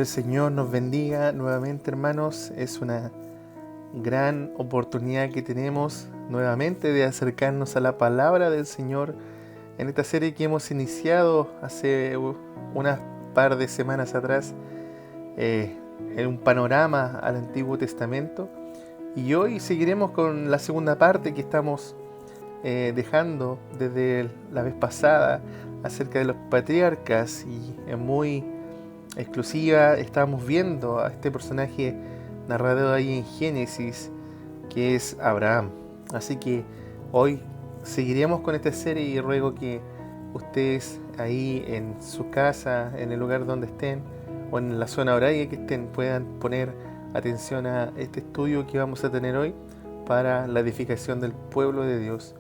el Señor nos bendiga nuevamente, hermanos. Es una gran oportunidad que tenemos nuevamente de acercarnos a la palabra del Señor en esta serie que hemos iniciado hace unas par de semanas atrás, eh, en un panorama al Antiguo Testamento. Y hoy seguiremos con la segunda parte que estamos dejando desde la vez pasada acerca de los patriarcas, y es muy exclusiva. Estamos viendo a este personaje narrado ahí en Génesis, que es Abraham. Así que hoy seguiremos con esta serie y ruego que ustedes ahí en su casa, en el lugar donde estén o en la zona horaria que estén, puedan poner atención a este estudio que vamos a tener hoy para la edificación del pueblo de Dios,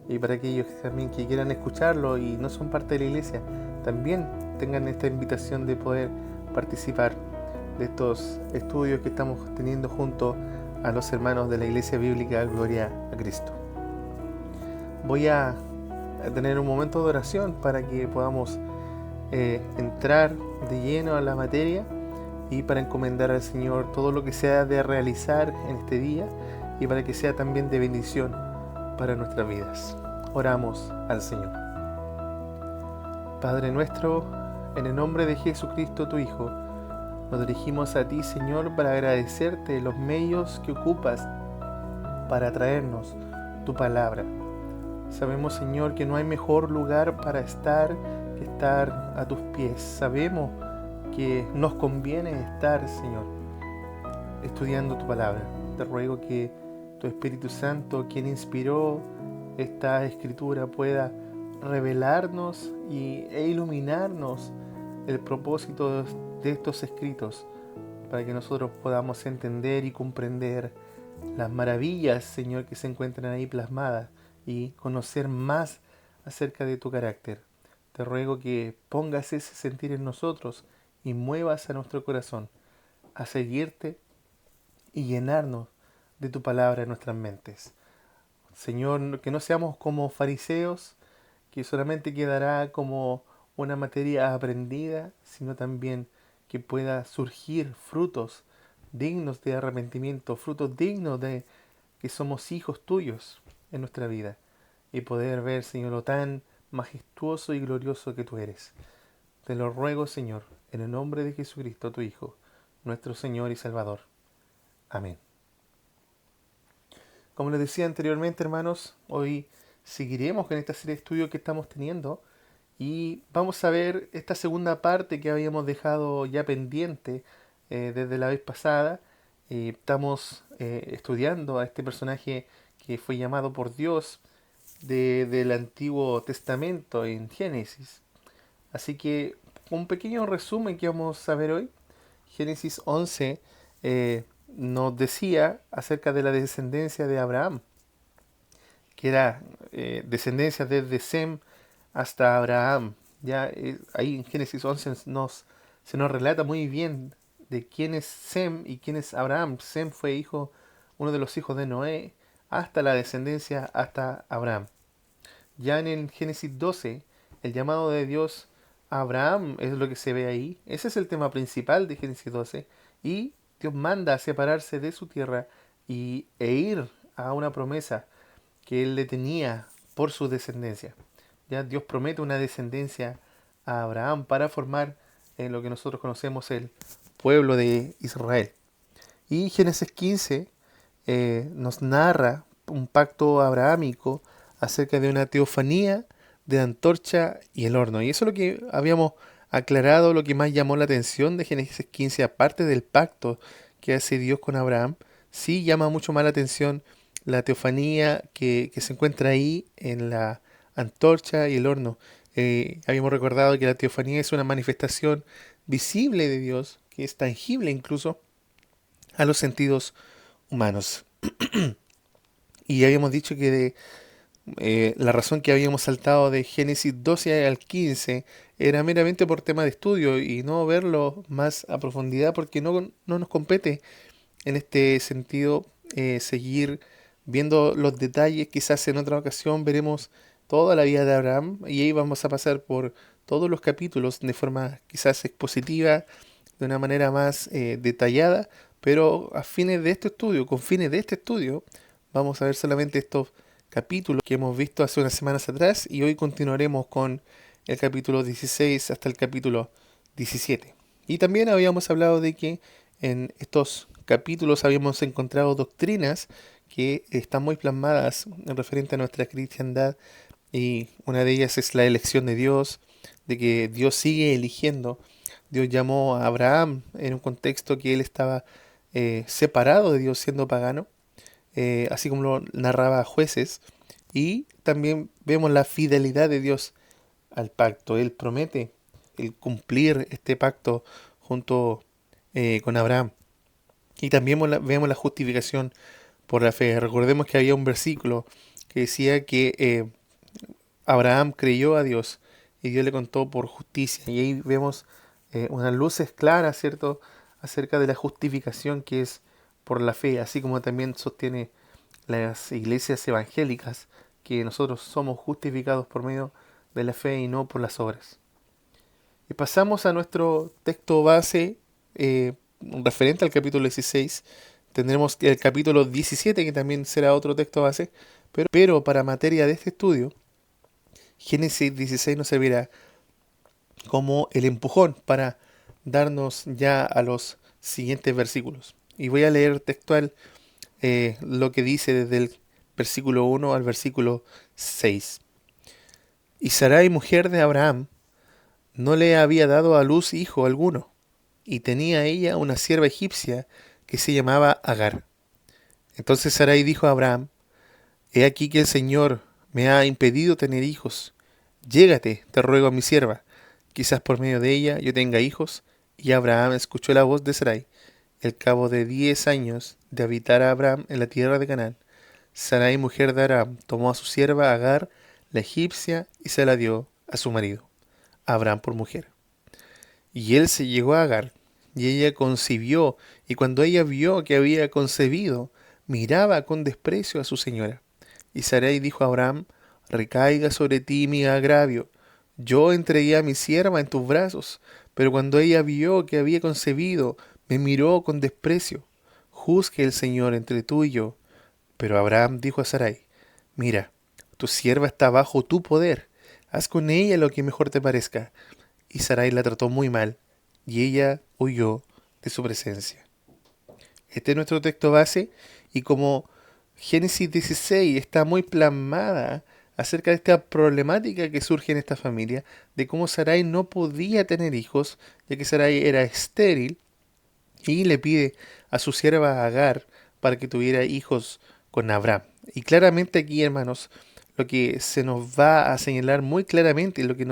y para aquellos también que quieran escucharlo y no son parte de la iglesia, también tengan esta invitación de poder participar de estos estudios que estamos teniendo junto a los hermanos de la Iglesia Bíblica Gloria a Cristo. Voy a tener un momento de oración para que podamos entrar de lleno a la materia y para encomendar al Señor todo lo que sea de realizar en este día y para que sea también de bendición para nuestras vidas. Oramos al Señor. Padre nuestro, en el nombre de Jesucristo tu Hijo, nos dirigimos a ti, Señor, para agradecerte los medios que ocupas para traernos tu palabra. Sabemos, Señor, que no hay mejor lugar para estar que estar a tus pies. Sabemos que nos conviene estar, Señor, estudiando tu palabra. Te ruego que tu Espíritu Santo, quien inspiró esta escritura, pueda revelarnos e iluminarnos el propósito de estos escritos, para que nosotros podamos entender y comprender las maravillas, Señor, que se encuentran ahí plasmadas y conocer más acerca de tu carácter. Te ruego que pongas ese sentir en nosotros y muevas a nuestro corazón a seguirte y llenarnos de tu palabra en nuestras mentes. Señor, que no seamos como fariseos, que solamente quedará como una materia aprendida, sino también que pueda surgir frutos dignos de arrepentimiento, frutos dignos de que somos hijos tuyos en nuestra vida, y poder ver, Señor, lo tan majestuoso y glorioso que tú eres. Te lo ruego, Señor, en el nombre de Jesucristo, tu Hijo, nuestro Señor y Salvador. Amén. Como les decía anteriormente, hermanos, hoy seguiremos con esta serie de estudios que estamos teniendo y vamos a ver esta segunda parte que habíamos dejado ya pendiente desde la vez pasada. Estamos estudiando a este personaje que fue llamado por Dios del Antiguo Testamento en Génesis. Así que un pequeño resumen que vamos a ver hoy. Génesis 11 nos decía acerca de la descendencia de Abraham, que era descendencia desde Sem hasta Abraham. Ya ahí en Génesis 11 se nos relata muy bien de quién es Sem y quién es Abraham. Sem fue uno de los hijos de Noé, hasta la descendencia hasta Abraham. Ya en el Génesis 12, el llamado de Dios a Abraham es lo que se ve ahí. Ese es el tema principal de Génesis 12. Y Dios manda a separarse de su tierra e ir a una promesa que él le tenía por su descendencia. Ya Dios promete una descendencia a Abraham para formar lo que nosotros conocemos el pueblo de Israel. Y Génesis 15 nos narra un pacto abrahámico acerca de una teofanía de la antorcha y el horno. Y eso es lo que habíamos aclarado, lo que más llamó la atención de Génesis 15, aparte del pacto que hace Dios con Abraham. Sí llama mucho más la atención la teofanía que se encuentra ahí en la antorcha y el horno. Habíamos recordado que la teofanía es una manifestación visible de Dios, que es tangible incluso a los sentidos humanos. Y habíamos dicho que la razón que habíamos saltado de Génesis 12 al 15 era meramente por tema de estudio y no verlo más a profundidad, porque no nos compete en este sentido seguir viendo los detalles. Quizás en otra ocasión veremos toda la vida de Abraham y ahí vamos a pasar por todos los capítulos de forma quizás expositiva, de una manera más detallada, pero a fines de este estudio, con fines de este estudio, vamos a ver solamente estos capítulos que hemos visto hace unas semanas atrás y hoy continuaremos con el capítulo 16 hasta el capítulo 17. Y también habíamos hablado de que en estos capítulos habíamos encontrado doctrinas que están muy plasmadas en referente a nuestra cristiandad y una de ellas es la elección de Dios, de que Dios sigue eligiendo. Dios llamó a Abraham en un contexto que él estaba separado de Dios siendo pagano, así como lo narraba Jueces, y también vemos la fidelidad de Dios al pacto. Él promete el cumplir este pacto junto con Abraham. Y también vemos la justificación por la fe. Recordemos que había un versículo que decía que Abraham creyó a Dios y Dios le contó por justicia. Y ahí vemos unas luces claras, ¿cierto?, acerca de la justificación que es por la fe, así como también sostiene las iglesias evangélicas que nosotros somos justificados por medio de la fe y no por las obras. Y pasamos a nuestro texto base referente al capítulo 16. Tendremos el capítulo 17 que también será otro texto base, pero para materia de este estudio, Génesis 16 nos servirá como el empujón para darnos ya a los siguientes versículos. Y voy a leer textual lo que dice desde el versículo 1 al versículo 6. Y Sarai, mujer de Abraham, no le había dado a luz hijo alguno, y tenía ella una sierva egipcia que se llamaba Agar. Entonces Sarai dijo a Abraham: He aquí que el Señor me ha impedido tener hijos. Llégate, te ruego, a mi sierva, quizás por medio de ella yo tenga hijos. Y Abraham escuchó la voz de Sarai. Al cabo de 10 años de habitar a Abraham en la tierra de Canaán, Sarai, mujer de Abraham, tomó a su sierva Agar, la egipcia, y se la dio a su marido, Abraham, por mujer. Y él se llegó a Agar, y ella concibió, y cuando ella vio que había concebido, miraba con desprecio a su señora. Y Sarai dijo a Abraham: Recaiga sobre ti mi agravio. Yo entregué a mi sierva en tus brazos, pero cuando ella vio que había concebido, me miró con desprecio. Juzgue el Señor entre tú y yo. Pero Abraham dijo a Sarai: Mira, tu sierva está bajo tu poder. Haz con ella lo que mejor te parezca. Y Sarai la trató muy mal, y ella huyó de su presencia. Este es nuestro texto base, y como Génesis 16 está muy plasmada acerca de esta problemática que surge en esta familia, de cómo Sarai no podía tener hijos, ya que Sarai era estéril, y le pide a su sierva Agar para que tuviera hijos con Abraham. Y claramente aquí, hermanos, lo que se nos va a señalar muy claramente, lo que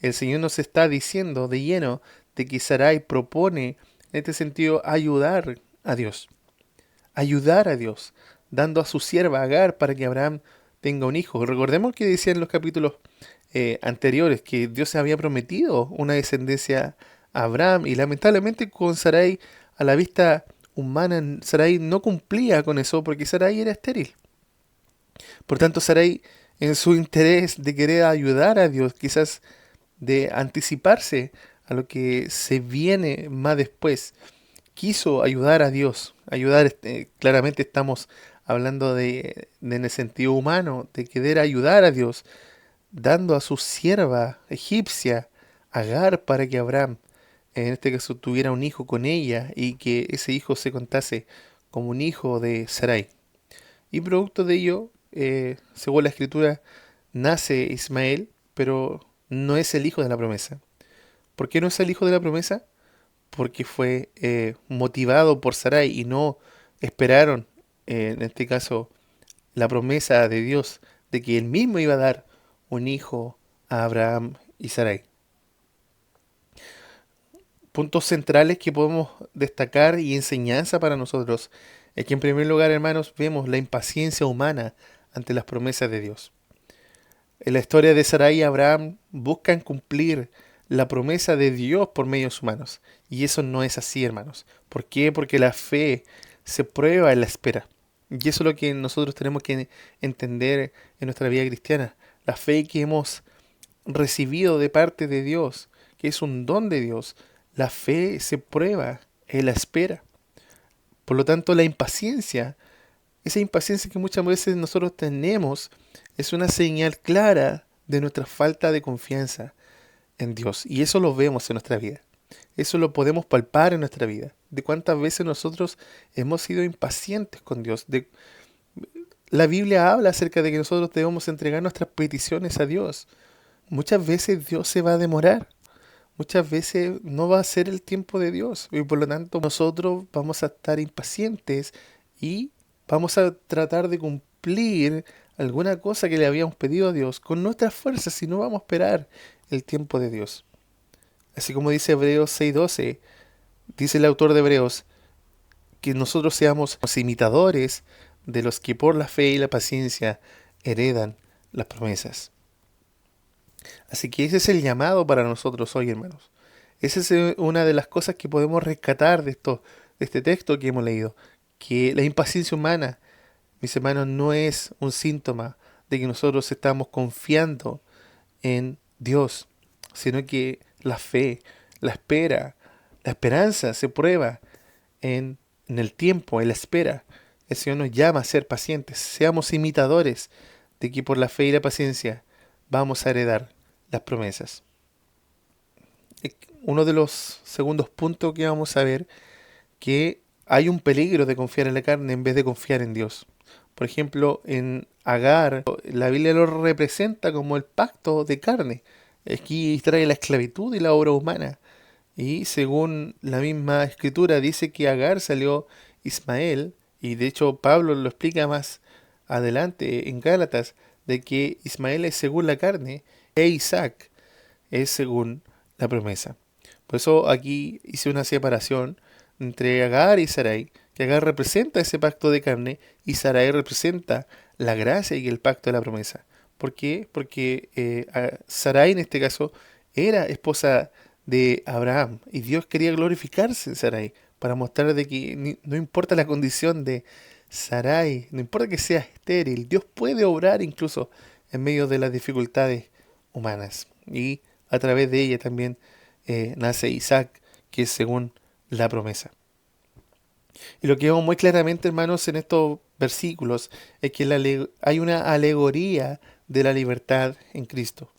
el Señor nos está diciendo de lleno, de que Sarai propone, en este sentido, ayudar a Dios, dando a su sierva Agar para que Abraham tenga un hijo. Recordemos que decía en los capítulos anteriores que Dios se había prometido una descendencia a Abraham y lamentablemente con Sarai, a la vista humana, Sarai no cumplía con eso porque Sarai era estéril. Por tanto, Sarai, en su interés de querer ayudar a Dios, quizás de anticiparse a lo que se viene más después, quiso ayudar a Dios. Ayudar, claramente estamos hablando de en el sentido humano, de querer ayudar a Dios, dando a su sierva egipcia, Agar, para que Abraham, en este caso, tuviera un hijo con ella y que ese hijo se contase como un hijo de Sarai. Y producto de ello, según la escritura, nace Ismael, pero no es el hijo de la promesa. ¿Por qué no es el hijo de la promesa? Porque fue motivado por Sarai y no esperaron, en este caso, la promesa de Dios de que él mismo iba a dar un hijo a Abraham y Sarai. Puntos centrales que podemos destacar y enseñanza para nosotros es que en primer lugar, hermanos, vemos la impaciencia humana ante las promesas de Dios. En la historia de Sarai y Abraham buscan cumplir la promesa de Dios por medios humanos. Y eso no es así, hermanos. ¿Por qué? Porque la fe se prueba en la espera. Y eso es lo que nosotros tenemos que entender en nuestra vida cristiana. La fe que hemos recibido de parte de Dios, que es un don de Dios, la fe se prueba en la espera. Por lo tanto, la impaciencia, esa impaciencia que muchas veces nosotros tenemos, es una señal clara de nuestra falta de confianza en Dios. Y eso lo vemos en nuestra vida. Eso lo podemos palpar en nuestra vida. De cuántas veces nosotros hemos sido impacientes con Dios. La Biblia habla acerca de que nosotros debemos entregar nuestras peticiones a Dios. Muchas veces Dios se va a demorar. Muchas veces no va a ser el tiempo de Dios. Y por lo tanto nosotros vamos a estar impacientes y vamos a tratar de cumplir alguna cosa que le habíamos pedido a Dios con nuestras fuerzas y no vamos a esperar el tiempo de Dios. Así como dice Hebreos 6:12, dice el autor de Hebreos, que nosotros seamos los imitadores de los que por la fe y la paciencia heredan las promesas. Así que ese es el llamado para nosotros hoy, hermanos. Esa es una de las cosas que podemos rescatar de este texto que hemos leído, que la impaciencia humana, mis hermanos, no es un síntoma de que nosotros estamos confiando en Dios, sino que la fe, la espera, la esperanza se prueba en el tiempo, en la espera. El Señor nos llama a ser pacientes, seamos imitadores de que por la fe y la paciencia vamos a heredar las promesas. Uno de los segundos puntos que vamos a ver, que hay un peligro de confiar en la carne en vez de confiar en Dios. Por ejemplo, en Agar, la Biblia lo representa como el pacto de carne. Aquí trae la esclavitud y la obra humana. Y según la misma escritura dice que Agar salió Ismael, y de hecho Pablo lo explica más adelante en Gálatas, de que Ismael es según la carne e Isaac es según la promesa. Por eso aquí hice una separación entre Agar y Sarai, que Agar representa ese pacto de carne y Sarai representa la gracia y el pacto de la promesa. ¿Por qué? Porque Sarai en este caso era esposa de Abraham y Dios quería glorificarse en Sarai para mostrar de que no importa la condición de Sarai, no importa que sea estéril, Dios puede obrar incluso en medio de las dificultades humanas. Y a través de ella también nace Isaac, que es según la promesa. Y lo que vemos muy claramente, hermanos, en estos versículos es que hay una alegoría de la libertad en Cristo.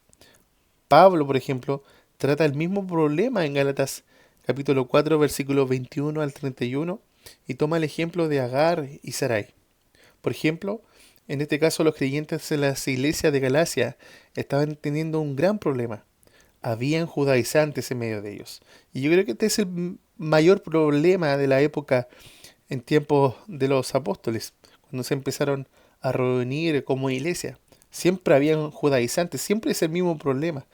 Pablo, por ejemplo, trata el mismo problema en Gálatas capítulo 4, versículos 21 al 31, y toma el ejemplo de Agar y Sarai. Por ejemplo, en este caso los creyentes en las iglesias de Galacia estaban teniendo un gran problema. Habían judaizantes en medio de ellos. Y yo creo que este es el mayor problema de la época en tiempos de los apóstoles, cuando se empezaron a reunir como iglesia. Siempre habían judaizantes, siempre es el mismo problema.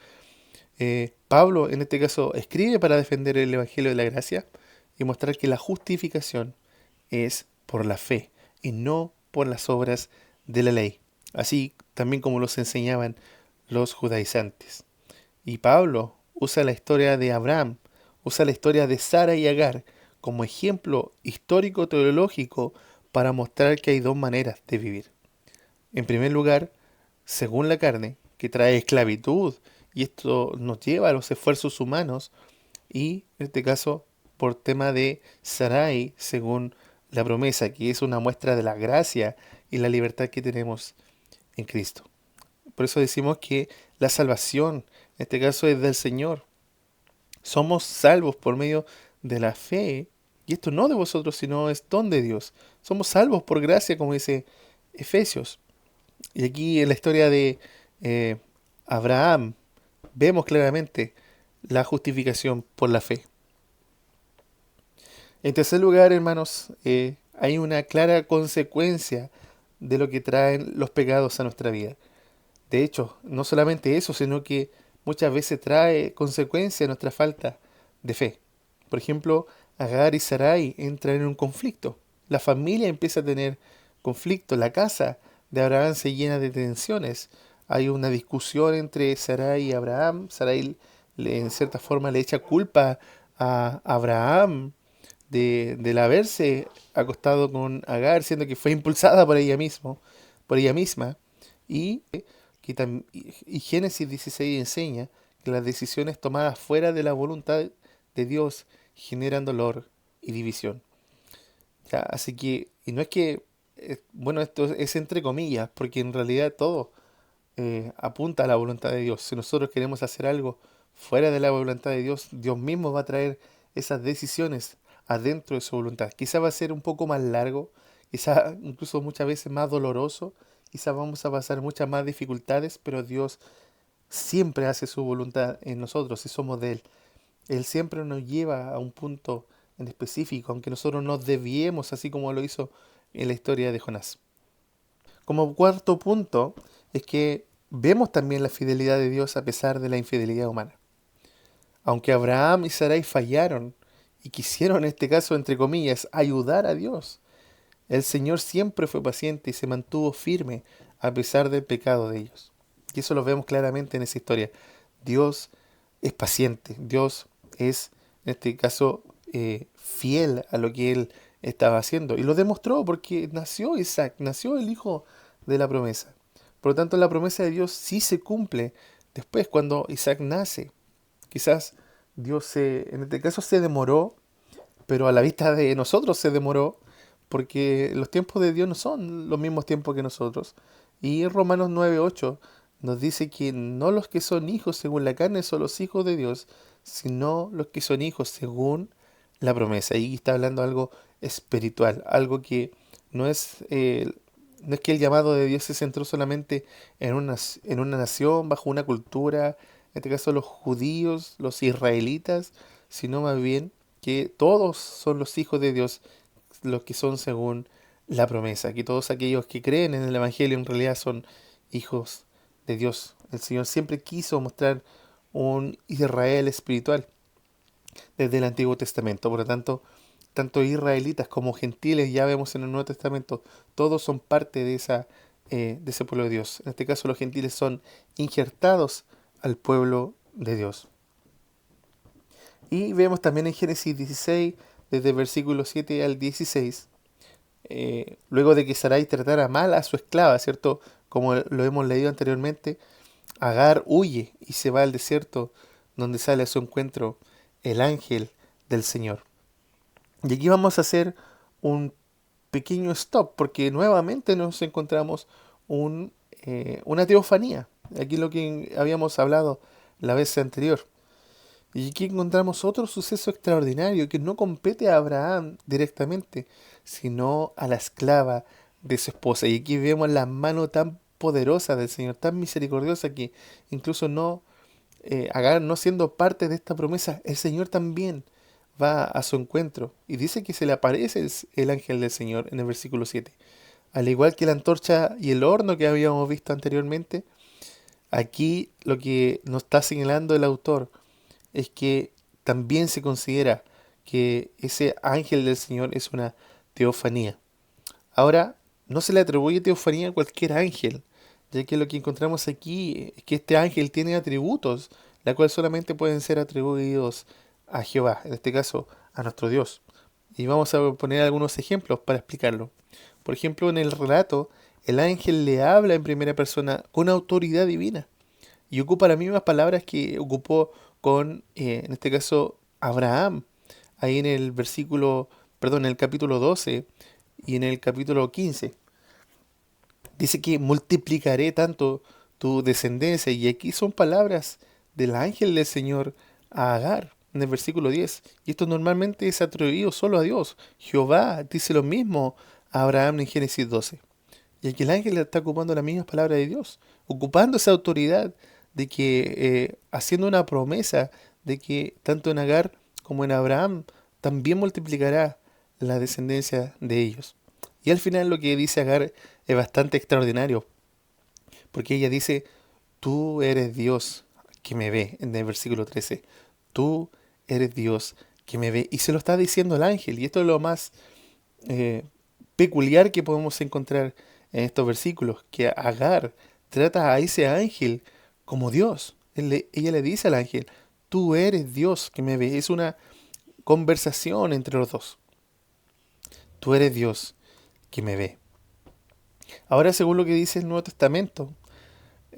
Pablo, en este caso, escribe para defender el Evangelio de la Gracia y mostrar que la justificación es por la fe y no por las obras de la ley, así también como los enseñaban los judaizantes. Y Pablo usa la historia de Abraham, usa la historia de Sara y Agar como ejemplo histórico teológico para mostrar que hay dos maneras de vivir. En primer lugar, según la carne, que trae esclavitud, y esto nos lleva a los esfuerzos humanos, y en este caso por tema de Sarai, según la promesa, que es una muestra de la gracia y la libertad que tenemos en Cristo. Por eso decimos que la salvación, en este caso, es del Señor. Somos salvos por medio de la fe, y esto no de vosotros, sino es don de Dios. Somos salvos por gracia, como dice Efesios. Y aquí en la historia de Abraham vemos claramente la justificación por la fe. En tercer lugar, hermanos, hay una clara consecuencia de lo que traen los pecados a nuestra vida. De hecho, no solamente eso, sino que muchas veces trae consecuencia nuestra falta de fe. Por ejemplo, Agar y Sarai entran en un conflicto. La familia empieza a tener conflicto. La casa de Abraham se llena de tensiones. Hay una discusión entre Sarai y Abraham. Sarai en cierta forma le echa culpa a Abraham del haberse acostado con Agar, siendo que fue impulsada por ella misma. Y, y Génesis 16 enseña que las decisiones tomadas fuera de la voluntad de Dios generan dolor y división. Ya, así que, y no es que, bueno, esto es entre comillas, porque en realidad todo apunta a la voluntad de Dios. Si nosotros queremos hacer algo fuera de la voluntad de Dios, Dios mismo va a traer esas decisiones adentro de su voluntad. Quizá va a ser un poco más largo, quizá incluso muchas veces más doloroso, quizá vamos a pasar muchas más dificultades, pero Dios siempre hace su voluntad en nosotros si somos de Él. Él siempre nos lleva a un punto en específico, aunque nosotros nos desviemos, así como lo hizo en la historia de Jonás. Como cuarto punto, es que vemos también la fidelidad de Dios a pesar de la infidelidad humana. Aunque Abraham y Sarai fallaron y quisieron, en este caso, entre comillas, ayudar a Dios, el Señor siempre fue paciente y se mantuvo firme a pesar del pecado de ellos. Y eso lo vemos claramente en esa historia. Dios es paciente, Dios es, en este caso, fiel a lo que Él estaba haciendo. Y lo demostró porque nació Isaac, nació el hijo de la promesa. Por lo tanto, la promesa de Dios sí se cumple después cuando Isaac nace. Quizás en este caso se demoró, pero a la vista de nosotros se demoró, porque los tiempos de Dios no son los mismos tiempos que nosotros. Y Romanos 9:8 nos dice que no los que son hijos según la carne son los hijos de Dios, sino los que son hijos según la promesa. Y está hablando algo espiritual, algo que no es, no es que el llamado de Dios se centró solamente en una nación, bajo una cultura, en este caso los judíos, los israelitas, sino más bien que todos son los hijos de Dios, los que son según la promesa, que todos aquellos que creen en el Evangelio en realidad son hijos de Dios. El Señor siempre quiso mostrar un Israel espiritual desde el Antiguo Testamento. Por lo tanto, tanto israelitas como gentiles, ya vemos en el Nuevo Testamento, todos son parte de ese pueblo de Dios. En este caso, los gentiles son injertados al pueblo de Dios. Y vemos también en Génesis 16, desde el versículo 7 al 16, luego de que Sarai tratara mal a su esclava, ¿cierto? Como lo hemos leído anteriormente, Agar huye y se va al desierto, donde sale a su encuentro el ángel del Señor. Y aquí vamos a hacer un pequeño stop, porque nuevamente nos encontramos una teofanía. Aquí lo que habíamos hablado la vez anterior. Y aquí encontramos otro suceso extraordinario que no compete a Abraham directamente, sino a la esclava de su esposa. Y aquí vemos la mano tan poderosa del Señor, tan misericordiosa, que incluso Agar no siendo parte de esta promesa, el Señor también va a su encuentro. Y dice que se le aparece el ángel del Señor en el versículo 7. Al igual que la antorcha y el horno que habíamos visto anteriormente, aquí lo que nos está señalando el autor es que también se considera que ese ángel del Señor es una teofanía. Ahora, no se le atribuye teofanía a cualquier ángel, ya que lo que encontramos aquí es que este ángel tiene atributos, la cual solamente pueden ser atribuidos a Jehová, en este caso a nuestro Dios. Y vamos a poner algunos ejemplos para explicarlo. Por ejemplo, en el relato, el ángel le habla en primera persona con autoridad divina y ocupa las mismas palabras que ocupó con, en este caso, Abraham, ahí en el en el capítulo 12 y en el capítulo 15. Dice que multiplicaré tanto tu descendencia, y aquí son palabras del ángel del Señor a Agar, en el versículo 10. Y esto normalmente es atribuido solo a Dios. Jehová dice lo mismo a Abraham en Génesis 12. Y aquí el ángel está ocupando las mismas palabras de Dios, ocupando esa autoridad de que, haciendo una promesa de que tanto en Agar como en Abraham también multiplicará la descendencia de ellos. Y al final lo que dice Agar es bastante extraordinario, porque ella dice, tú eres Dios que me ve, en el versículo 13, tú eres Dios que me ve. Y se lo está diciendo el ángel, y esto es lo más eh, peculiar que podemos encontrar en estos versículos, que Agar trata a ese ángel como Dios. Ella le dice al ángel, tú eres Dios que me ve. Es una conversación entre los dos. Tú eres Dios que me ve. Ahora, según lo que dice el Nuevo Testamento,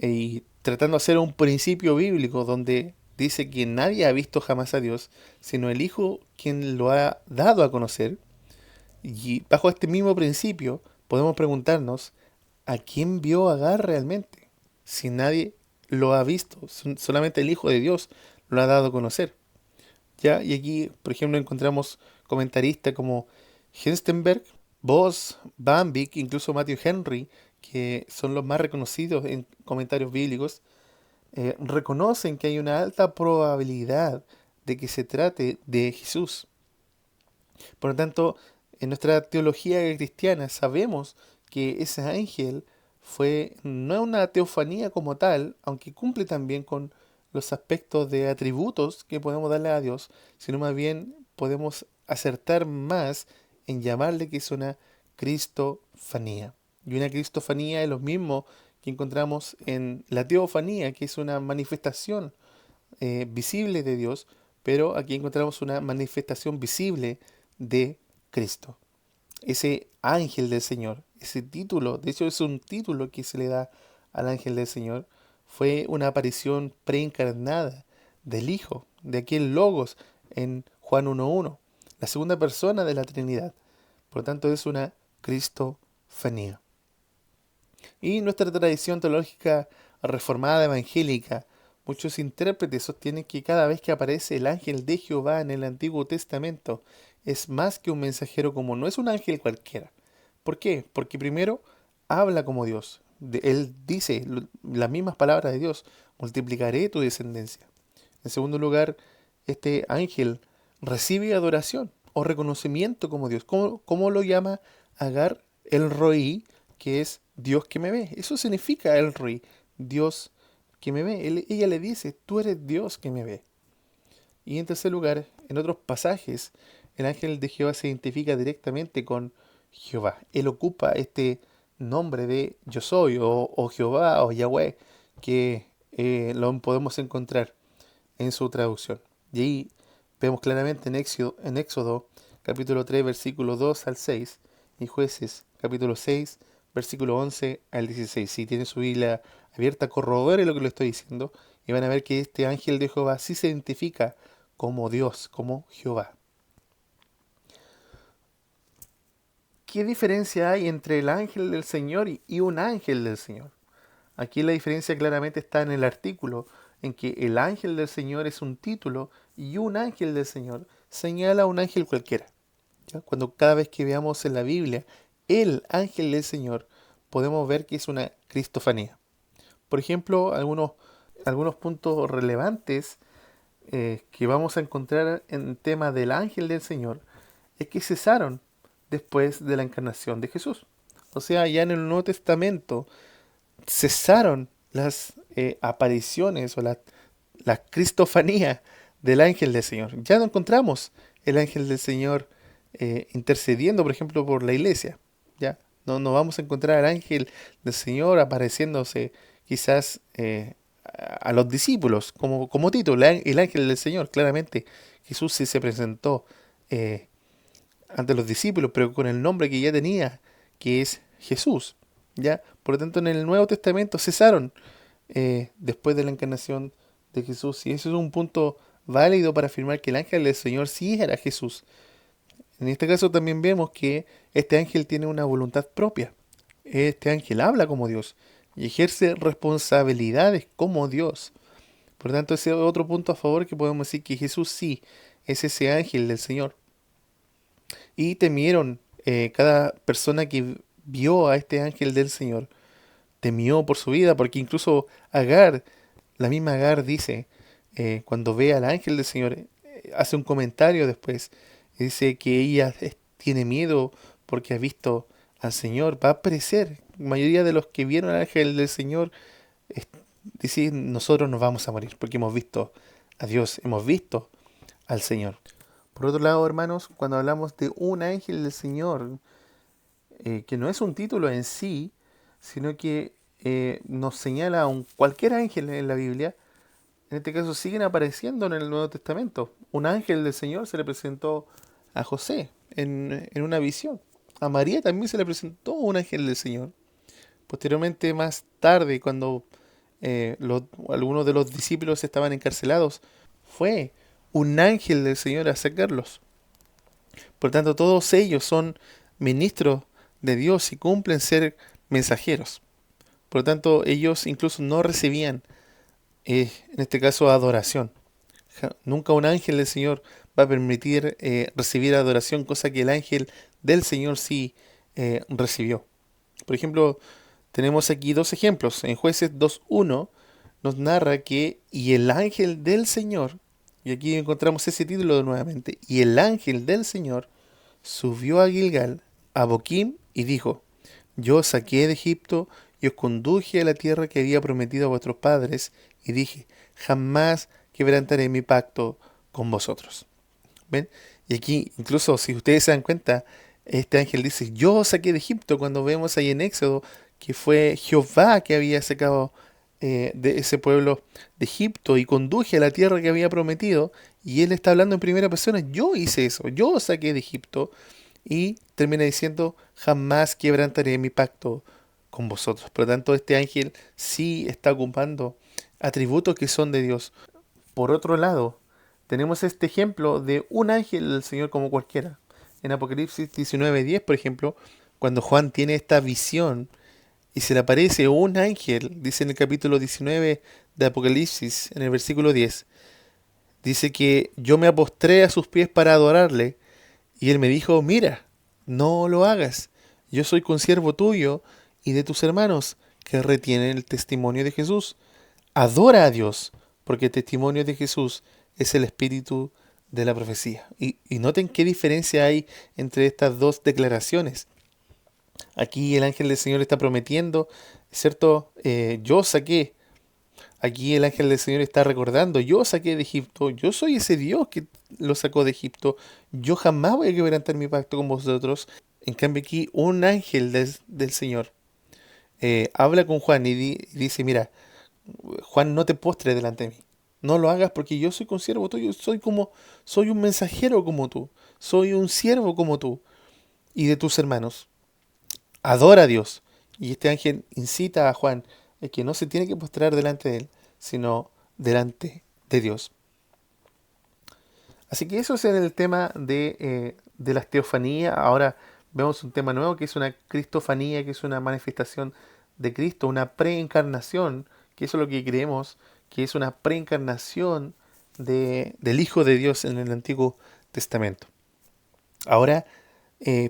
y tratando de hacer un principio bíblico donde dice que nadie ha visto jamás a Dios, sino el Hijo quien lo ha dado a conocer. Y bajo este mismo principio podemos preguntarnos, ¿a quién vio Agar realmente? Si nadie lo ha visto, solamente el Hijo de Dios lo ha dado a conocer. ¿Ya? Y aquí, por ejemplo, encontramos comentaristas como Henstenberg, Voss, Bambick, incluso Matthew Henry, que son los más reconocidos en comentarios bíblicos, reconocen que hay una alta probabilidad de que se trate de Jesús. Por lo tanto, en nuestra teología cristiana sabemos que ese ángel fue no una teofanía como tal, aunque cumple también con los aspectos de atributos que podemos darle a Dios, sino más bien podemos acertar más en llamarle que es una cristofanía. Y una cristofanía es lo mismo que encontramos en la teofanía, que es una manifestación visible de Dios, pero aquí encontramos una manifestación visible de Cristo. Ese ángel del Señor, ese título, de hecho es un título que se le da al ángel del Señor, fue una aparición preencarnada del Hijo, de aquel Logos en Juan 1.1, la segunda persona de la Trinidad. Por lo tanto es una cristofanía. Y nuestra tradición teológica reformada evangélica, muchos intérpretes sostienen que cada vez que aparece el ángel de Jehová en el Antiguo Testamento, es más que un mensajero común, no es un ángel cualquiera. ¿Por qué? Porque primero habla como Dios. Él dice las mismas palabras de Dios, multiplicaré tu descendencia. En segundo lugar, este ángel recibe adoración o reconocimiento como Dios. ¿Cómo lo llama Agar? El Roí, que es Dios que me ve. Eso significa el Roí, Dios que me ve. Ella le dice, tú eres Dios que me ve. Y en tercer lugar, en otros pasajes, el ángel de Jehová se identifica directamente con Jehová. Él ocupa este nombre de yo soy o Jehová o Yahweh, que lo podemos encontrar en su traducción. Y ahí vemos claramente en Éxodo capítulo 3 versículo 2 al 6 y Jueces capítulo 6 versículo 11 al 16. Si tiene su Biblia abierta, corrobore lo que le estoy diciendo y van a ver que este ángel de Jehová sí se identifica como Dios, como Jehová. ¿Qué diferencia hay entre el ángel del Señor y un ángel del Señor? Aquí la diferencia claramente está en el artículo, en que el ángel del Señor es un título y un ángel del Señor señala a un ángel cualquiera. ¿Ya? Cuando cada vez que veamos en la Biblia el ángel del Señor, podemos ver que es una cristofanía. Por ejemplo, algunos puntos relevantes que vamos a encontrar en el tema del ángel del Señor es que cesaron después de la encarnación de Jesús. O sea, ya en el Nuevo Testamento cesaron las apariciones o la cristofanía del ángel del Señor. Ya no encontramos el ángel del Señor intercediendo, por ejemplo, por la iglesia. Ya no vamos a encontrar al ángel del Señor apareciéndose quizás a los discípulos como título, el ángel del Señor. Claramente Jesús sí se presentó eh, ante los discípulos, pero con el nombre que ya tenía, que es Jesús. ¿Ya? Por lo tanto, en el Nuevo Testamento cesaron después de la encarnación de Jesús. Y eso es un punto válido para afirmar que el ángel del Señor sí era Jesús. En este caso también vemos que este ángel tiene una voluntad propia. Este ángel habla como Dios y ejerce responsabilidades como Dios. Por lo tanto, ese es otro punto a favor que podemos decir que Jesús sí es ese ángel del Señor. Y temieron cada persona que vio a este ángel del Señor, temió por su vida, porque incluso Agar, la misma Agar dice, cuando ve al ángel del Señor, hace un comentario después, y dice que ella tiene miedo porque ha visto al Señor. Va a perecer. La mayoría de los que vieron al ángel del Señor dicen, nosotros nos vamos a morir porque hemos visto a Dios, hemos visto al Señor. Por otro lado, hermanos, cuando hablamos de un ángel del Señor, que no es un título en sí, sino que nos señala a cualquier ángel en la Biblia, en este caso siguen apareciendo en el Nuevo Testamento. Un ángel del Señor se le presentó a José en una visión. A María también se le presentó un ángel del Señor. Posteriormente, más tarde, cuando algunos de los discípulos estaban encarcelados, fue un ángel del Señor a sacarlos. Por tanto, todos ellos son ministros de Dios y cumplen ser mensajeros. Por lo tanto, ellos incluso no recibían, en este caso, adoración. Nunca un ángel del Señor va a permitir recibir adoración, cosa que el ángel del Señor sí recibió. Por ejemplo, tenemos aquí dos ejemplos. En Jueces 2:1 nos narra que, y el ángel del Señor, y aquí encontramos ese título nuevamente, y el ángel del Señor subió a Gilgal, a Boquim, y dijo, yo os saqué de Egipto y os conduje a la tierra que había prometido a vuestros padres, y dije, jamás quebrantaré mi pacto con vosotros. ¿Ven? Y aquí, incluso si ustedes se dan cuenta, este ángel dice, yo os saqué de Egipto, cuando vemos ahí en Éxodo que fue Jehová que había sacado de ese pueblo de Egipto y conduje a la tierra que había prometido, y él está hablando en primera persona, yo hice eso, yo os saqué de Egipto, y termina diciendo, jamás quebrantaré mi pacto con vosotros. Por lo tanto, este ángel sí está ocupando atributos que son de Dios. Por otro lado, tenemos este ejemplo de un ángel del Señor como cualquiera. En Apocalipsis 19:10, por ejemplo, cuando Juan tiene esta visión y se le aparece un ángel, dice en el capítulo 19 de Apocalipsis, en el versículo 10, dice que yo me apostré a sus pies para adorarle, y él me dijo, mira, no lo hagas, yo soy consiervo tuyo y de tus hermanos que retienen el testimonio de Jesús. Adora a Dios, porque el testimonio de Jesús es el espíritu de la profecía. Y noten qué diferencia hay entre estas dos declaraciones. Aquí el ángel del Señor está prometiendo, ¿cierto? Yo saqué. Aquí el ángel del Señor está recordando, yo saqué de Egipto, yo soy ese Dios que lo sacó de Egipto, yo jamás voy a quebrantar mi pacto con vosotros. En cambio aquí un ángel del Señor habla con Juan y dice, mira, Juan, no te postres delante de mí. No lo hagas porque yo soy consiervo tuyo, soy un mensajero como tú, soy un siervo como tú y de tus hermanos. Adora a Dios. Y este ángel incita a Juan a que no se tiene que postrar delante de él, sino delante de Dios. Así que eso es el tema de la teofanía. Ahora vemos un tema nuevo que es una cristofanía, que es una manifestación de Cristo, una preencarnación, que eso es lo que creemos, que es una preencarnación del Hijo de Dios en el Antiguo Testamento. Ahora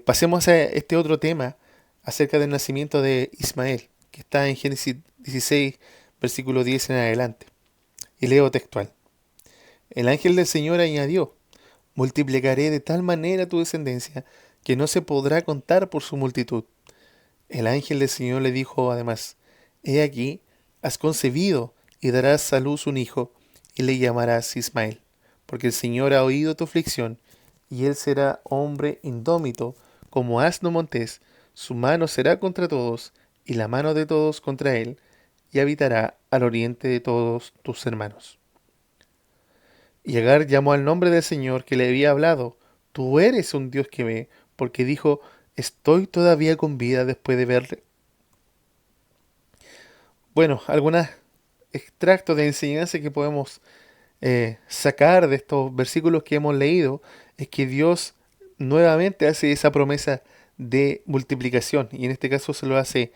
pasemos a este otro tema acerca del nacimiento de Ismael, que está en Génesis 16, versículo 10 en adelante. Y leo textual. El ángel del Señor añadió, multiplicaré de tal manera tu descendencia que no se podrá contar por su multitud. El ángel del Señor le dijo además, he aquí, has concebido y darás a luz un hijo, y le llamarás Ismael, porque el Señor ha oído tu aflicción, y él será hombre indómito, como asno montés, su mano será contra todos, y la mano de todos contra él, y habitará al oriente de todos tus hermanos. Y Agar llamó al nombre del Señor que le había hablado, tú eres un Dios que ve, porque dijo, estoy todavía con vida después de verle. Bueno, algunos extractos de enseñanza que podemos sacar de estos versículos que hemos leído es que Dios nuevamente hace esa promesa de multiplicación y en este caso se lo hace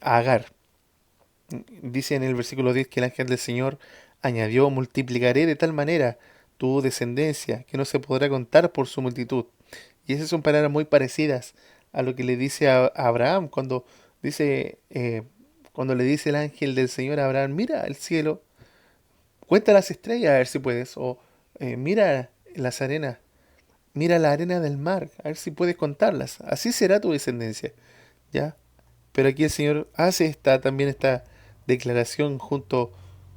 a Agar. Dice en el versículo 10 que el ángel del Señor añadió, multiplicaré de tal manera tu descendencia que no se podrá contar por su multitud. Y esas son palabras muy parecidas a lo que le dice a Abraham dice, cuando le dice el ángel del Señor a Abraham, mira el cielo, cuenta las estrellas a ver si puedes, o mira las arenas, mira la arena del mar, a ver si puedes contarlas. Así será tu descendencia, ¿ya? Pero aquí el Señor hace también esta declaración junto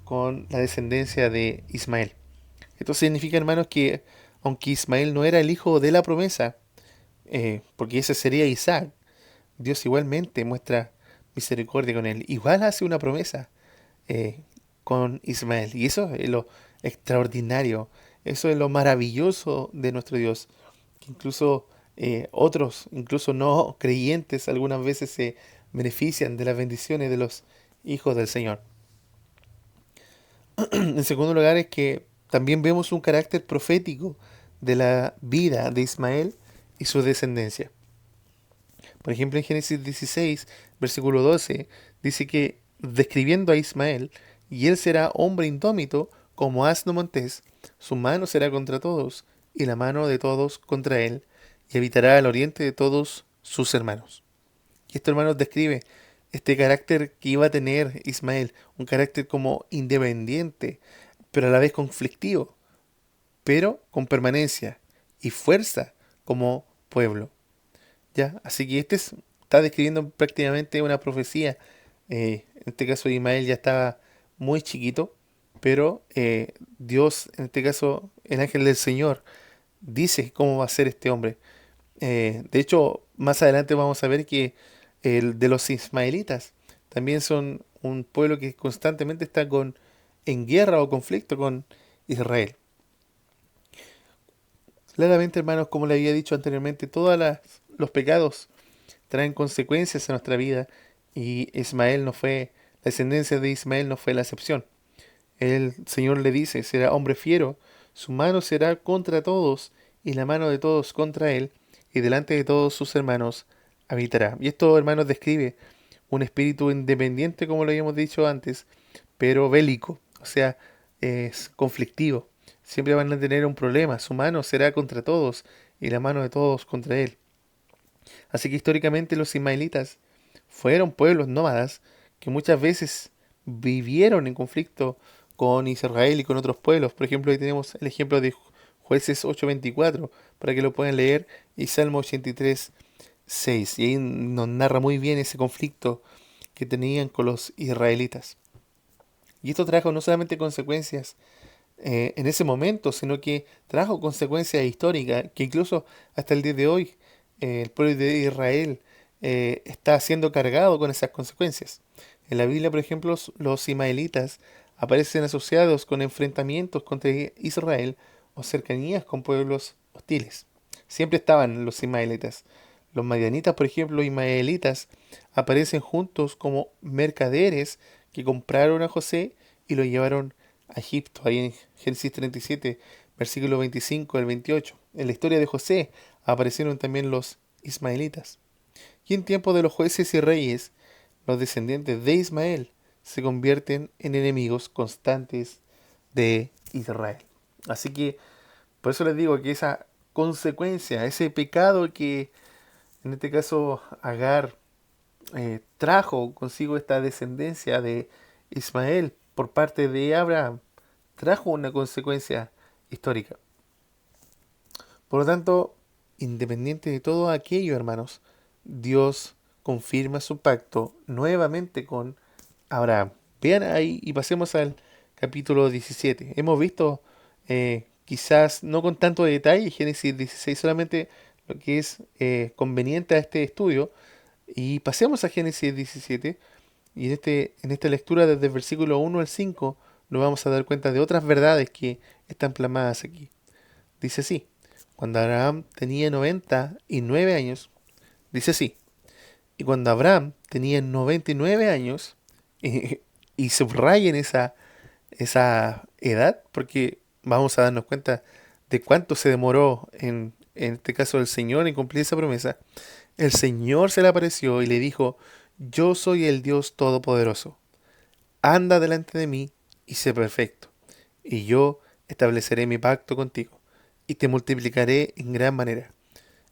con la descendencia de Ismael. Esto significa, hermanos, que aunque Ismael no era el hijo de la promesa, porque ese sería Isaac, Dios igualmente muestra misericordia con él. Igual hace una promesa eh, con Ismael. Y eso es lo extraordinario, eso es lo maravilloso de nuestro Dios. Que incluso otros, incluso no creyentes, algunas veces se benefician de las bendiciones de los hijos del Señor. En segundo lugar es que también vemos un carácter profético de la vida de Ismael y su descendencia. Por ejemplo, en Génesis 16, versículo 12, dice que describiendo a Ismael, y él será hombre indómito como asno montés, su mano será contra todos, y la mano de todos contra él, y habitará al oriente de todos sus hermanos. Y esto, hermanos, describe este carácter que iba a tener Ismael, un carácter como independiente, pero a la vez conflictivo, pero con permanencia y fuerza como pueblo. ¿Ya? Así que está describiendo prácticamente una profecía. En este caso Ismael ya estaba muy chiquito, pero Dios, en este caso el ángel del Señor, dice cómo va a ser este hombre. De hecho, más adelante vamos a ver que el de los ismaelitas también son un pueblo que constantemente está en guerra o conflicto con Israel. Claramente, hermanos, como le había dicho anteriormente, los pecados traen consecuencias a nuestra vida y la descendencia de Ismael no fue la excepción. El Señor le dice, será hombre fiero, su mano será contra todos y la mano de todos contra él, y delante de todos sus hermanos habitará. Y esto, hermanos, describe un espíritu independiente, como lo habíamos dicho antes, pero bélico, o sea, es conflictivo. Siempre van a tener un problema, su mano será contra todos y la mano de todos contra él. Así que históricamente los ismaelitas fueron pueblos nómadas que muchas veces vivieron en conflicto con Israel y con otros pueblos. Por ejemplo, ahí tenemos el ejemplo de Jueces 8:24, para que lo puedan leer, y Salmo 83:6. Y ahí nos narra muy bien ese conflicto que tenían con los israelitas. Y esto trajo no solamente consecuencias en ese momento, sino que trajo consecuencias históricas que incluso hasta el día de hoy el pueblo de Israel está siendo cargado con esas consecuencias. En la Biblia, por ejemplo, los ismaelitas aparecen asociados con enfrentamientos contra Israel o cercanías con pueblos hostiles. Siempre estaban los ismaelitas. Los madianitas, por ejemplo, los ismaelitas, aparecen juntos como mercaderes que compraron a José y lo llevaron a Egipto, ahí en Génesis 37, versículo 25 al 28. En la historia de José aparecieron también los ismaelitas. Y en tiempo de los jueces y reyes, los descendientes de Ismael se convierten en enemigos constantes de Israel. Así que por eso les digo que esa consecuencia, ese pecado que en este caso Agar trajo consigo esta descendencia de Ismael por parte de Abraham, trajo una consecuencia histórica. Por lo tanto, independiente de todo aquello, hermanos, Dios confirma su pacto nuevamente con Abraham. Vean ahí y pasemos al capítulo 17. Hemos visto, quizás no con tanto detalle, Génesis 16, solamente lo que es conveniente a este estudio. Y pasemos a Génesis 17. Y en esta lectura, desde el versículo 1 al 5, nos vamos a dar cuenta de otras verdades que están plasmadas aquí. Dice así: cuando Abraham tenía 99 años, dice así, y cuando Abraham tenía 99 años, y subrayen esa edad, porque vamos a darnos cuenta de cuánto se demoró en este caso el Señor en cumplir esa promesa. El Señor se le apareció y le dijo: yo soy el Dios Todopoderoso. Anda delante de mí y sé perfecto, y yo estableceré mi pacto contigo, y te multiplicaré en gran manera.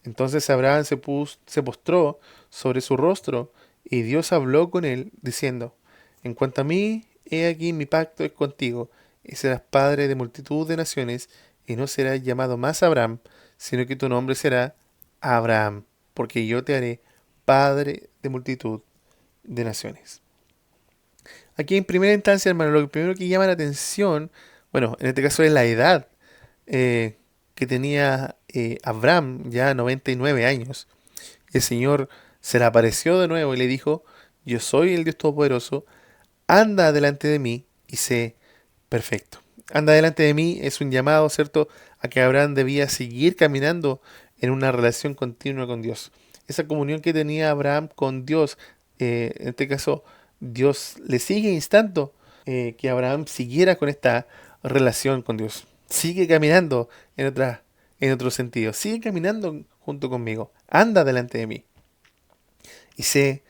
Entonces Abraham se postró sobre su rostro, y Dios habló con él, diciendo: en cuanto a mí, he aquí mi pacto es contigo, y serás padre de multitud de naciones, y no serás llamado más Abraham, sino que tu nombre será Abraham, porque yo te haré padre de multitud de naciones. Aquí en primera instancia, hermano, lo primero que llama la atención, bueno, en este caso es la edad eh, que tenía Abraham, ya 99 años. El Señor se le apareció de nuevo y le dijo: yo soy el Dios Todopoderoso, anda delante de mí y sé perfecto. Anda delante de mí es un llamado, ¿cierto?, a que Abraham debía seguir caminando en una relación continua con Dios. Esa comunión que tenía Abraham con Dios, en este caso, Dios le sigue instando que Abraham siguiera con esta relación con Dios. Sigue caminando en otro sentido. Sigue caminando junto conmigo. Anda delante de mí y sé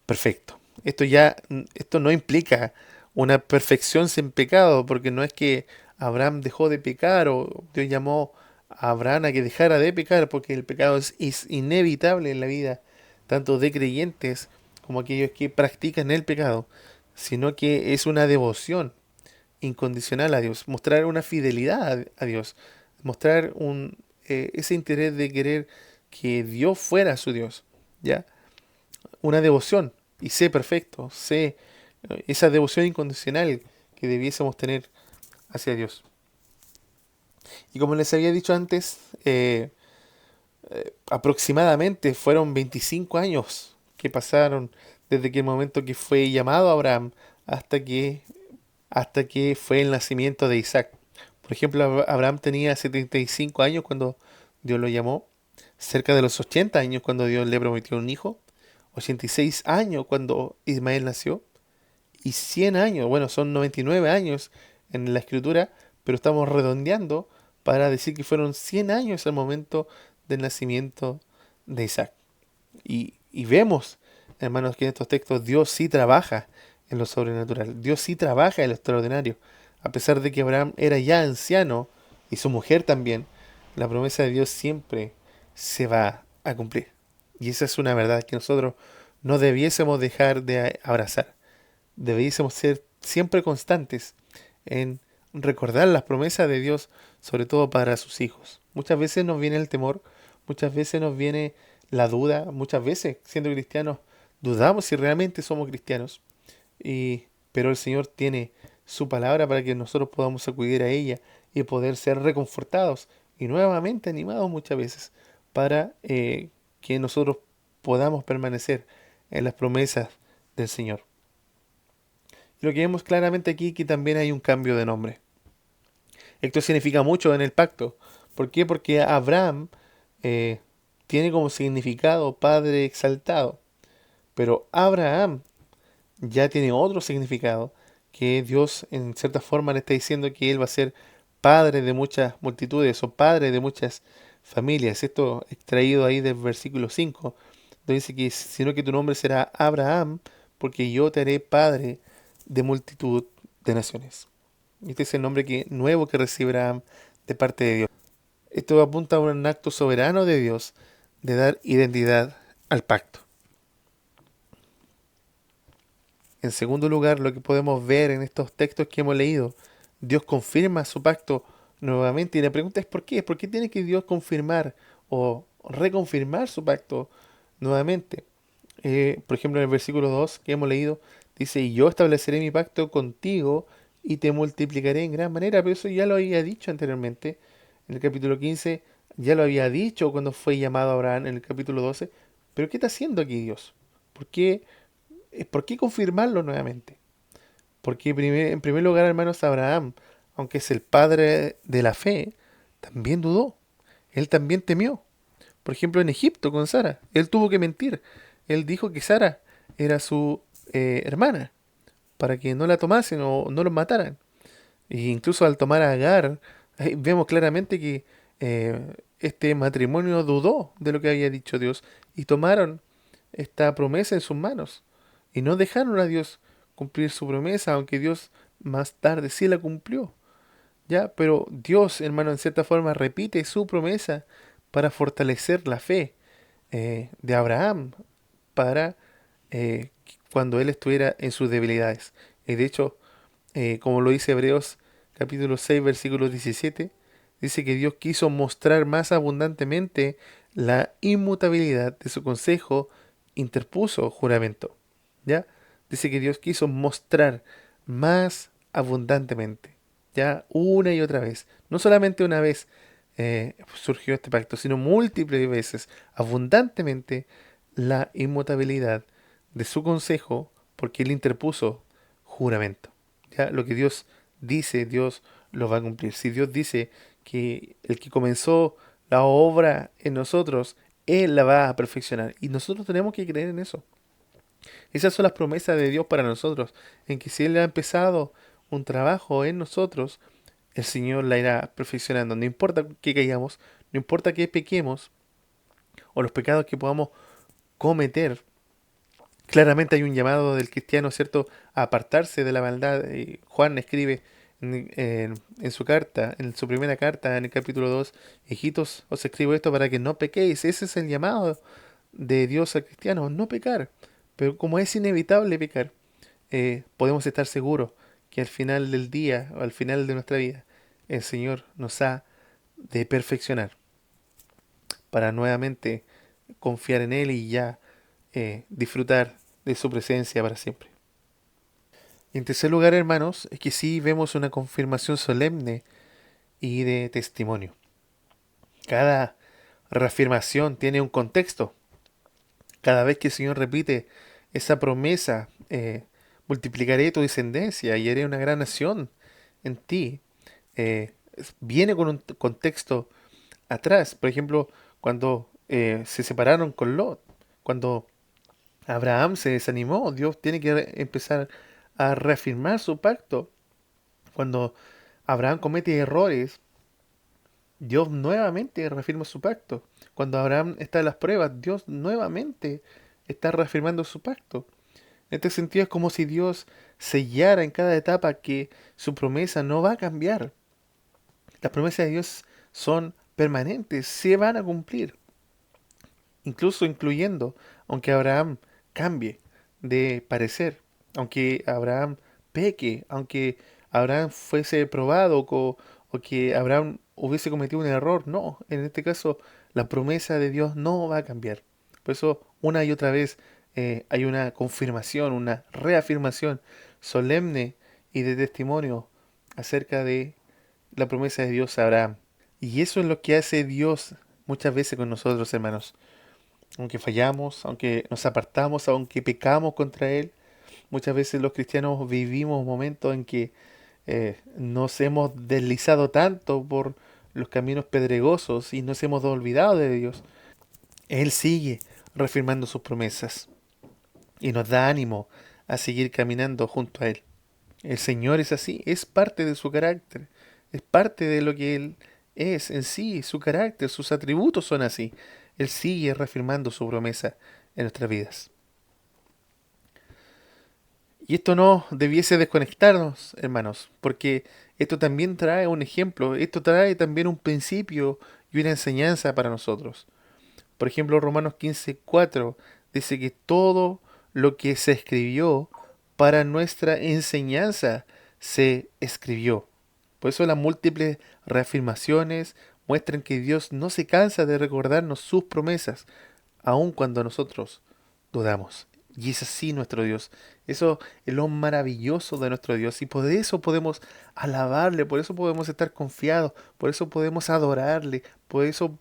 perfecto. Esto no implica una perfección sin pecado, porque no es que Abraham dejó de pecar o Dios llamó a Abraham a que dejara de pecar, porque el pecado es inevitable en la vida, tanto de creyentes como aquellos que practican el pecado, sino que es una devoción incondicional a Dios, mostrar una fidelidad a Dios, mostrar ese interés de querer que Dios fuera su Dios, ¿ya? Una devoción, y sé perfecto, sé esa devoción incondicional que debiésemos tener hacia Dios. Y como les había dicho antes, aproximadamente fueron 25 años que pasaron desde que el momento que fue llamado a Abraham hasta que, hasta que fue el nacimiento de Isaac. Por ejemplo, Abraham tenía 75 años cuando Dios lo llamó, cerca de los 80 años cuando Dios le prometió un hijo, 86 años cuando Ismael nació, y 100 años, bueno, son 99 años en la escritura, pero estamos redondeando para decir que fueron 100 años al momento del nacimiento de Isaac. Y vemos, hermanos, que en estos textos Dios sí trabaja en lo sobrenatural, Dios sí trabaja en lo extraordinario. A pesar de que Abraham era ya anciano y su mujer también, la promesa de Dios siempre se va a cumplir. Y esa es una verdad que nosotros no debiésemos dejar de abrazar. Debiésemos ser siempre constantes en recordar las promesas de Dios, sobre todo para sus hijos. Muchas veces nos viene el temor, muchas veces nos viene la duda, muchas veces, siendo cristianos, dudamos si realmente somos cristianos, pero el Señor tiene su palabra para que nosotros podamos acudir a ella y poder ser reconfortados y nuevamente animados muchas veces para que nosotros podamos permanecer en las promesas del Señor. Y lo que vemos claramente aquí es que también hay un cambio de nombre. Esto significa mucho en el pacto. ¿Por qué? Porque Abraham eh, tiene como significado Padre exaltado. Pero Abraham ya tiene otro significado, que Dios en cierta forma le está diciendo que él va a ser padre de muchas multitudes o padre de muchas familias. Esto extraído ahí del versículo 5, donde dice que sino que tu nombre será Abraham, porque yo te haré padre de multitud de naciones. Este es el nombre nuevo que recibe Abraham de parte de Dios. Esto apunta a un acto soberano de Dios de dar identidad al pacto. En segundo lugar, lo que podemos ver en estos textos que hemos leído, Dios confirma su pacto nuevamente y la pregunta es ¿por qué? ¿Por qué tiene que Dios confirmar o reconfirmar su pacto nuevamente? Por ejemplo, en el versículo 2 que hemos leído, dice, y yo estableceré mi pacto contigo y te multiplicaré en gran manera, pero eso ya lo había dicho anteriormente, en el capítulo 15, ya lo había dicho cuando fue llamado a Abraham en el capítulo 12, pero ¿qué está haciendo aquí Dios? ¿Por qué ¿Por qué confirmarlo nuevamente? Porque en primer lugar, hermanos, Abraham, aunque es el padre de la fe, también dudó. Él también temió. Por ejemplo, en Egipto con Sara, él tuvo que mentir. Él dijo que Sara era su hermana para que no la tomasen o no los mataran. E incluso al tomar a Agar, vemos claramente que este matrimonio dudó de lo que había dicho Dios y tomaron esta promesa en sus manos y no dejaron a Dios cumplir su promesa, aunque Dios más tarde sí la cumplió. Ya, pero Dios, hermano, en cierta forma repite su promesa para fortalecer la fe de Abraham para cuando él estuviera en sus debilidades. Y de hecho, como lo dice Hebreos capítulo 6 versículo 17, dice que Dios quiso mostrar más abundantemente la inmutabilidad de su consejo, interpuso juramento. ¿Ya? Dice que Dios quiso mostrar más abundantemente, ya una y otra vez. No solamente una vez surgió este pacto, sino múltiples veces, abundantemente, la inmutabilidad de su consejo, porque él interpuso juramento. Ya lo que Dios dice, Dios lo va a cumplir. Si Dios dice que el que comenzó la obra en nosotros, Él la va a perfeccionar. Y nosotros tenemos que creer en eso. Esas son las promesas de Dios para nosotros, en que si Él ha empezado un trabajo en nosotros, el Señor la irá perfeccionando. No importa que caigamos, no importa que pequemos o los pecados que podamos cometer. Claramente hay un llamado del cristiano, ¿cierto?, a apartarse de la maldad. Juan escribe en su carta, en su primera carta, en el capítulo 2: hijitos, os escribo esto para que no pequéis. Ese es el llamado de Dios al cristiano, no pecar. Pero como es inevitable pecar, podemos estar seguros que al final del día o al final de nuestra vida, el Señor nos ha de perfeccionar para nuevamente confiar en Él y ya disfrutar de su presencia para siempre. Y en tercer lugar, hermanos, es que sí vemos una confirmación solemne y de testimonio. Cada reafirmación tiene un contexto. Cada vez que el Señor repite esa promesa, multiplicaré tu descendencia y haré una gran nación en ti, viene con un contexto atrás. Por ejemplo, cuando se separaron con Lot, cuando Abraham se desanimó, Dios tiene que empezar a reafirmar su pacto. Cuando Abraham comete errores, Dios nuevamente reafirma su pacto. Cuando Abraham está en las pruebas, Dios nuevamente está reafirmando su pacto. En este sentido es como si Dios sellara en cada etapa que su promesa no va a cambiar. Las promesas de Dios son permanentes, se van a cumplir. Incluso incluyendo, aunque Abraham cambie de parecer, aunque Abraham peque, aunque Abraham fuese probado o que Abraham hubiese cometido un error, no, en este caso la promesa de Dios no va a cambiar. Por eso una y otra vez hay una confirmación, una reafirmación solemne y de testimonio acerca de la promesa de Dios a Abraham. Y eso es lo que hace Dios muchas veces con nosotros, hermanos. Aunque fallamos, aunque nos apartamos, aunque pecamos contra Él, muchas veces los cristianos vivimos momentos en que nos hemos deslizado tanto por los caminos pedregosos y nos hemos olvidado de Dios. Él sigue reafirmando sus promesas y nos da ánimo a seguir caminando junto a Él. El Señor es así, es parte de su carácter, es parte de lo que Él es en sí, su carácter, sus atributos son así. Él sigue reafirmando su promesa en nuestras vidas. Y esto no debiese desconectarnos, hermanos, porque esto también trae un ejemplo, esto trae también un principio y una enseñanza para nosotros. Por ejemplo, Romanos 15:4 dice que todo lo que se escribió para nuestra enseñanza se escribió. Por eso las múltiples reafirmaciones muestran que Dios no se cansa de recordarnos sus promesas, aun cuando nosotros dudamos. Y es así nuestro Dios. Eso es lo maravilloso de nuestro Dios. Y por eso podemos alabarle, por eso podemos estar confiados, por eso podemos adorarle, por eso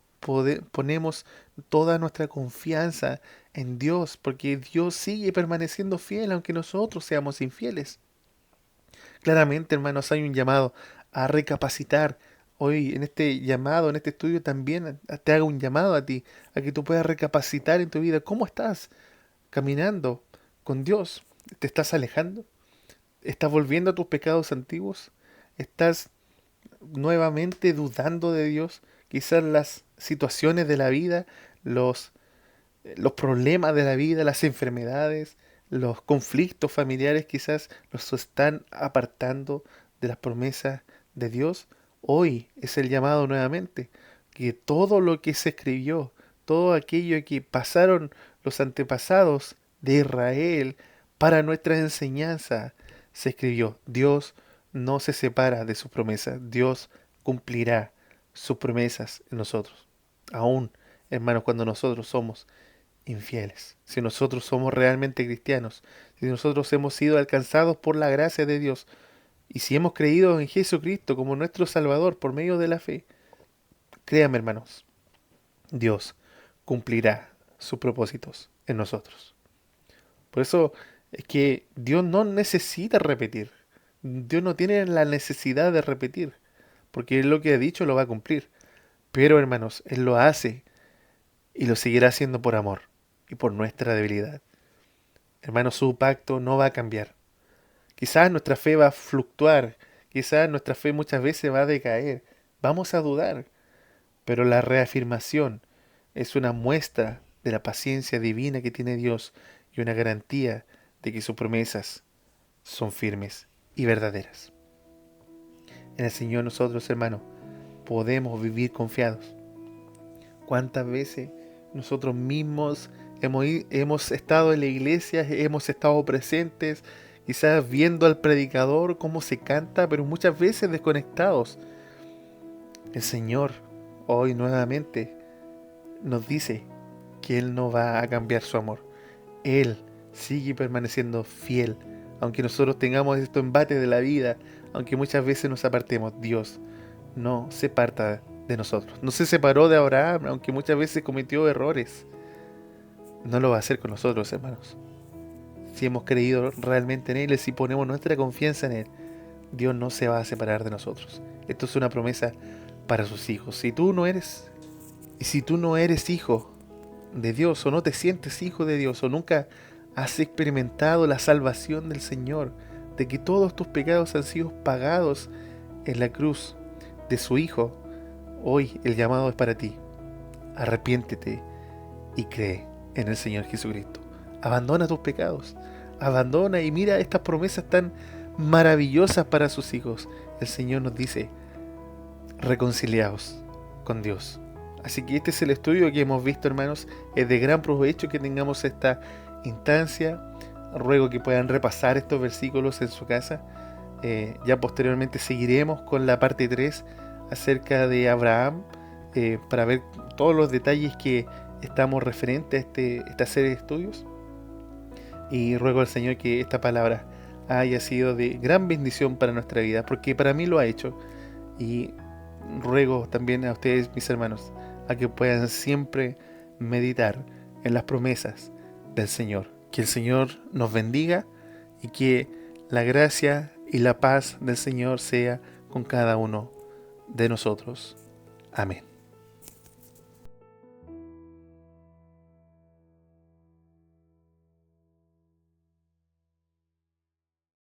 ponemos toda nuestra confianza en Dios, porque Dios sigue permaneciendo fiel aunque nosotros seamos infieles. Claramente, hermanos, hay un llamado a recapacitar. Hoy en este llamado, en este estudio también te hago un llamado a ti, a que tú puedas recapacitar en tu vida. ¿Cómo estás caminando con Dios? ¿Te estás alejando? ¿Estás volviendo a tus pecados antiguos? ¿Estás nuevamente dudando de Dios? Quizás las situaciones de la vida, los los problemas de la vida, las enfermedades, los conflictos familiares quizás los están apartando de las promesas de Dios. Hoy es el llamado nuevamente, que todo lo que se escribió, todo aquello que pasaron los antepasados de Israel para nuestra enseñanza, se escribió. Dios no se separa de sus promesas. Dios cumplirá sus promesas en nosotros. Aún, hermanos, cuando nosotros somos infieles. Si nosotros somos realmente cristianos, si nosotros hemos sido alcanzados por la gracia de Dios y si hemos creído en Jesucristo como nuestro Salvador por medio de la fe, créanme, hermanos, Dios cumplirá sus propósitos en nosotros. Por eso es que Dios no necesita repetir. Dios no tiene la necesidad de repetir, porque Él lo que ha dicho lo va a cumplir. Pero, hermanos, Él lo hace y lo seguirá haciendo por amor y por nuestra debilidad. Hermanos, su pacto no va a cambiar. Quizás nuestra fe va a fluctuar, quizás nuestra fe muchas veces va a decaer, vamos a dudar, pero la reafirmación es una muestra de la paciencia divina que tiene Dios y una garantía de que sus promesas son firmes y verdaderas. En el Señor nosotros, hermanos, podemos vivir confiados. ¿Cuántas veces nosotros mismos hemos estado en la iglesia, hemos estado presentes, quizás viendo al predicador cómo se canta, pero muchas veces desconectados? El Señor hoy nuevamente nos dice que Él no va a cambiar su amor. Él sigue permaneciendo fiel, aunque nosotros tengamos estos embates de la vida, aunque muchas veces nos apartemos. Dios no se aparta de nosotros. No se separó de Abraham, aunque muchas veces cometió errores. No lo va a hacer con nosotros, hermanos. Si hemos creído realmente en Él y si ponemos nuestra confianza en Él, Dios no se va a separar de nosotros. Esto es una promesa para sus hijos. Si tú no eres hijo de Dios, o no te sientes hijo de Dios, o nunca has experimentado la salvación del Señor, de que todos tus pecados han sido pagados en la cruz de su Hijo, hoy el llamado es para ti. Arrepiéntete y cree en el Señor Jesucristo. Abandona tus pecados. Abandona y mira estas promesas tan maravillosas para sus hijos. El Señor nos dice, reconciliaos con Dios. Así que este es el estudio que hemos visto, hermanos. Es de gran provecho que tengamos esta instancia. Ruego que puedan repasar estos versículos en su casa. Ya posteriormente seguiremos con la parte 3 acerca de Abraham, para ver todos los detalles que estamos referentes a esta serie de estudios. Y ruego al Señor que esta palabra haya sido de gran bendición para nuestra vida, porque para mí lo ha hecho. Y ruego también a ustedes, mis hermanos, a que puedan siempre meditar en las promesas del Señor. Que el Señor nos bendiga y que la gracia y la paz del Señor sea con cada uno de nosotros. Amén.